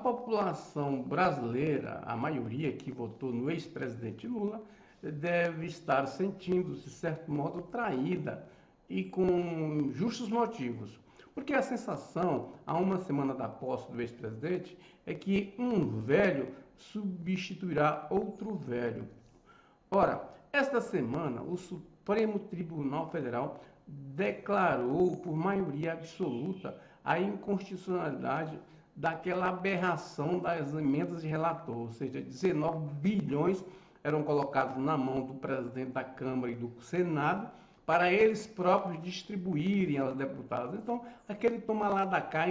população brasileira, a maioria que votou no ex-presidente Lula, deve estar sentindo-se, de certo modo, traída e com justos motivos. Porque a sensação, há uma semana da posse do ex-presidente, é que um velho substituirá outro velho. Ora, esta semana, o Supremo Tribunal Federal declarou por maioria absoluta a inconstitucionalidade daquela aberração das emendas de relator, ou seja, 19 bilhões eram colocados na mão do presidente da Câmara e do Senado para eles próprios distribuírem aos deputados. Então, aquele toma lá da cá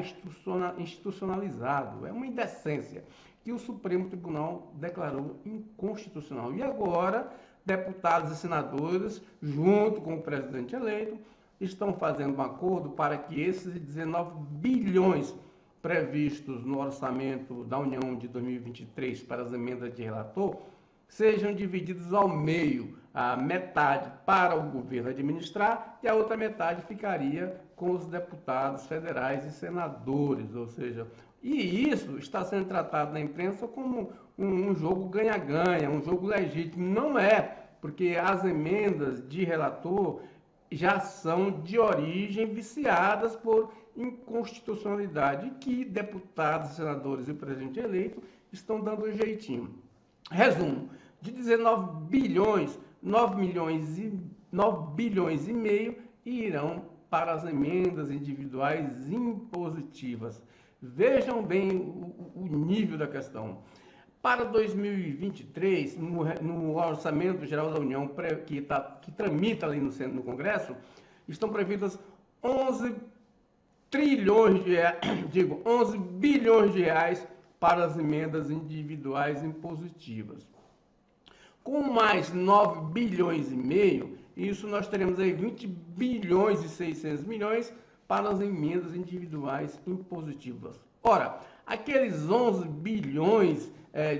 institucionalizado, é uma indecência que o Supremo Tribunal declarou inconstitucional. E agora, deputados e senadores, junto com o presidente eleito, estão fazendo um acordo para que esses 19 bilhões previstos no orçamento da União de 2023 para as emendas de relator sejam divididos ao meio, a metade para o governo administrar e a outra metade ficaria com os deputados federais e senadores, ou seja, e isso está sendo tratado na imprensa como um jogo ganha-ganha, um jogo legítimo. Não é, porque as emendas de relator já são de origem viciadas por inconstitucionalidade, que deputados, senadores e o presidente eleito estão dando um jeitinho. Resumo, de 19 bilhões, 9 bilhões e meio irão para as emendas individuais impositivas. Vejam bem o nível da questão. Para 2023, no Orçamento Geral da União, que tramita ali no Congresso, estão previstas 11 bilhões de reais para as emendas individuais impositivas. Com mais 9 bilhões e meio, isso nós teremos aí 20 bilhões e 600 milhões para as emendas individuais impositivas. Ora, aqueles 11 bilhões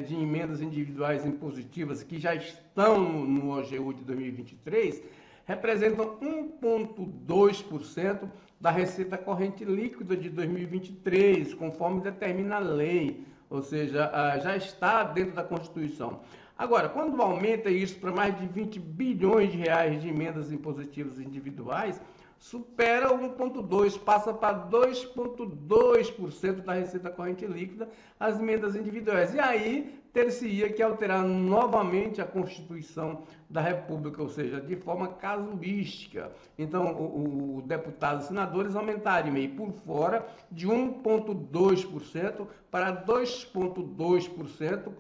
de emendas individuais impositivas que já estão no OGU de 2023 representam 1,2% da receita corrente líquida de 2023, conforme determina a lei, ou seja, já está dentro da Constituição. Agora, quando aumenta isso para mais de 20 bilhões de reais de emendas impositivas individuais, supera 1,2%, passa para 2,2% da receita corrente líquida as emendas individuais. E aí ter-se-ia que alterar novamente a Constituição da República, ou seja, de forma casuística. Então, o deputados e senadores aumentariam aí por fora de 1,2% para 2,2%,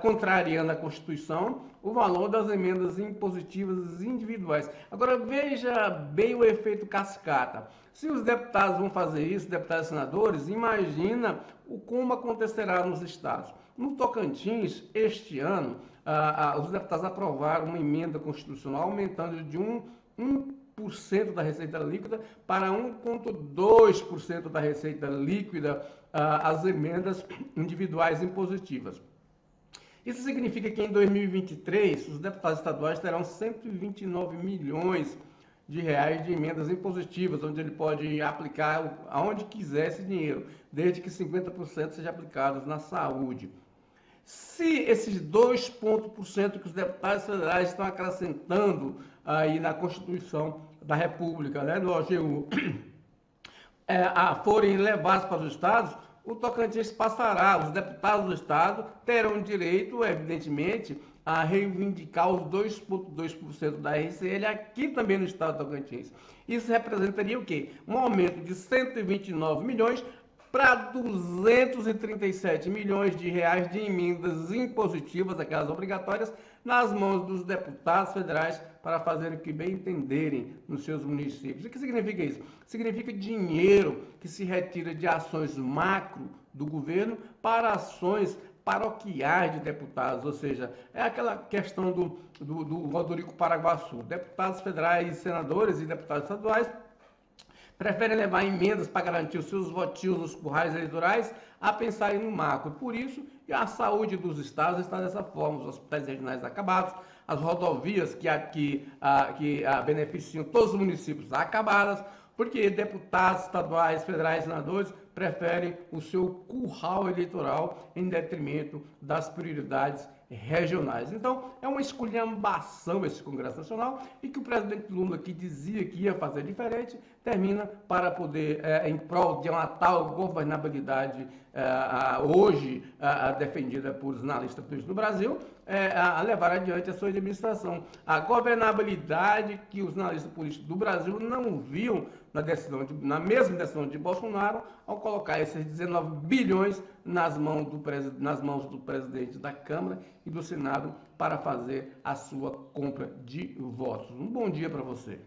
contrariando a Constituição, o valor das emendas impositivas individuais. Agora, veja bem o efeito cascata. Se os deputados vão fazer isso, deputados e senadores, imagina como acontecerá nos estados. No Tocantins, este ano, os deputados aprovaram uma emenda constitucional aumentando de 1% da receita líquida para 1,2% da receita líquida as emendas individuais impositivas. Isso significa que em 2023 os deputados estaduais terão 129 milhões de reais de emendas impositivas, onde ele pode aplicar aonde quiser esse dinheiro, desde que 50% seja aplicados na saúde. Se esses 2% que os deputados federais estão acrescentando aí na Constituição da República, né, no OGU, forem levados para os estados, o Tocantins passará, os deputados do estado terão direito, evidentemente, a reivindicar os 2,2% da RCL aqui também no estado do Tocantins. Isso representaria o quê? Um aumento de 129 milhões para 237 milhões de reais de emendas impositivas, aquelas obrigatórias, nas mãos dos deputados federais para fazerem o que bem entenderem nos seus municípios. O que significa isso? Significa dinheiro que se retira de ações macro do governo para ações paroquiais de deputados, ou seja, é aquela questão do Rodrigo Paraguaçu. Deputados federais, senadores e deputados estaduais preferem levar emendas para garantir os seus votinhos nos currais eleitorais a pensarem no macro. Por isso, a saúde dos estados está dessa forma, os hospitais regionais acabados, as rodovias que beneficiam todos os municípios acabadas, porque deputados estaduais, federais, senadores preferem o seu curral eleitoral em detrimento das prioridades regionais. Então, é uma esculhambação esse Congresso Nacional, e que o presidente Lula, que dizia que ia fazer diferente, termina para poder, em prol de uma tal governabilidade hoje defendida por analistas políticos do Brasil, a levar adiante a sua administração. A governabilidade que os analistas políticos do Brasil não viam na mesma decisão de Bolsonaro, ao colocar esses 19 bilhões nas mãos do presidente da Câmara e do Senado para fazer a sua compra de votos. Um bom dia para você.